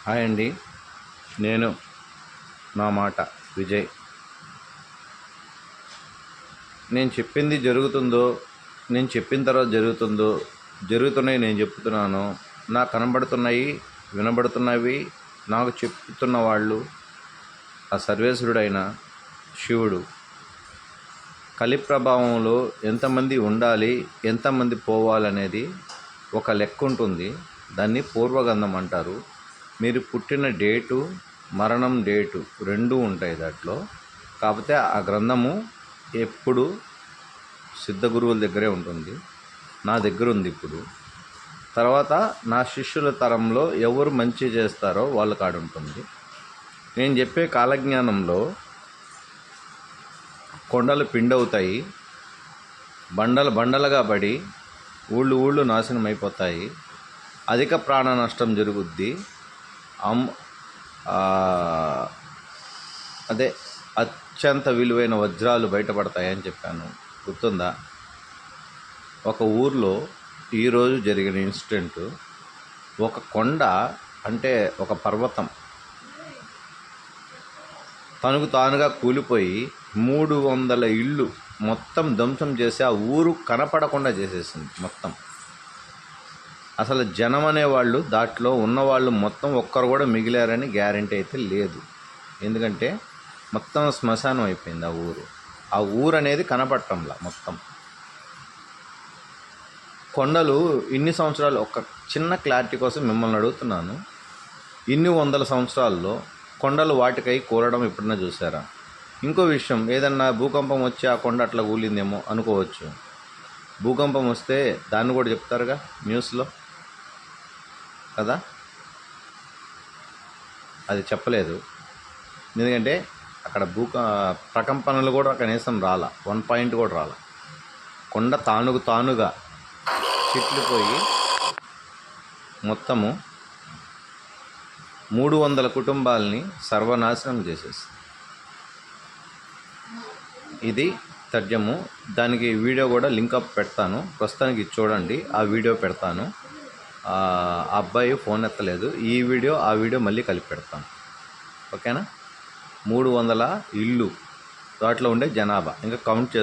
Hi అండి. నేను నా మాట విజయ్. నేను చెప్పింది జరుగుతుందో, నేను చెప్పిన తర్వాత జరుగుతున్నాయి నేను చెప్తున్నాను. నాకు కనబడుతున్నాయి, వినబడుతున్నవి. నాకు చెప్తున్న వాళ్ళు ఆ సర్వేశ్వరుడైన శివుడు. కలి ప్రభావంలో ఎంతమంది ఉండాలి, ఎంతమంది పోవాలనేది ఒక లెక్క ఉంటుంది. దాన్ని పూర్వగంధం అంటారు. మీరు పుట్టిన డేటు, మరణం డేటు రెండూ ఉంటాయి దాంట్లో. కాకపోతే ఆ గ్రంథము ఎప్పుడు సిద్ధగురువుల దగ్గరే ఉంటుంది. నా దగ్గర ఉంది ఇప్పుడు. తర్వాత నా శిష్యుల తరంలో ఎవరు మంచి చేస్తారో వాళ్ళ కాడ ఉంటుంది. నేను చెప్పే కాలజ్ఞానంలో కొండలు పిండవుతాయి, బండలుగా పడి ఊళ్ళు నాశనం అయిపోతాయి, అధిక ప్రాణ నష్టం జరుగుద్ది. అదే అత్యంత విలువైన వజ్రాలు బయటపడతాయని చెప్పాను, గుర్తుందా? ఒక ఊర్లో ఈరోజు జరిగిన ఇన్సిడెంటు, ఒక కొండ అంటే ఒక పర్వతం తనకు తానుగా కూలిపోయి 300 ఇళ్ళు మొత్తం ధ్వంసం చేసి ఆ ఊరు కనపడకుండా చేసేసింది మొత్తం. అసలు జనం అనేవాళ్ళు దాంట్లో ఉన్నవాళ్ళు మొత్తం ఒక్కరు కూడా మిగిలారని గ్యారంటీ అయితే లేదు. ఎందుకంటే మొత్తం శ్మశానం అయిపోయింది ఆ ఊరు. ఆ ఊరు అనేది కనపడటంలా మొత్తం. కొండలు ఇన్ని సంవత్సరాలు, ఒక చిన్న క్లారిటీ కోసం మిమ్మల్ని అడుగుతున్నాను, ఇన్ని 100 సంవత్సరాల్లో కొండలు వాటికై కూలడం ఎప్పుడన్నా చూసారా? ఇంకో విషయం, ఏదన్నా భూకంపం వచ్చి ఆ కొండ అట్లా కూలిందేమో అనుకోవచ్చు. భూకంపం వస్తే దాన్ని కూడా చెప్తారుగా న్యూస్లో కదా. అది చెప్పలేదు. ఎందుకంటే అక్కడ ప్రకంపనలు కూడా కనీసం రాలా, 1 పాయింట్ కూడా రాలా. కొండ తానుగా చిట్లిపోయి మొత్తము 300 కుటుంబాలని సర్వనాశనం చేసేసి. ఇది తర్జము. దానికి వీడియో కూడా లింకప్ పెడతాను, ప్రస్తుతానికి చూడండి. ఆ వీడియో పెడతాను. ఆ అబ్బాయి ఫోన్ ఎత్తలేదు. ఆ వీడియో మళ్ళీ కలిపి పెడతాను, ఓకేనా? 300 ఇళ్ళు, దాంట్లో ఉండే జనాభా ఇంకా కౌంట్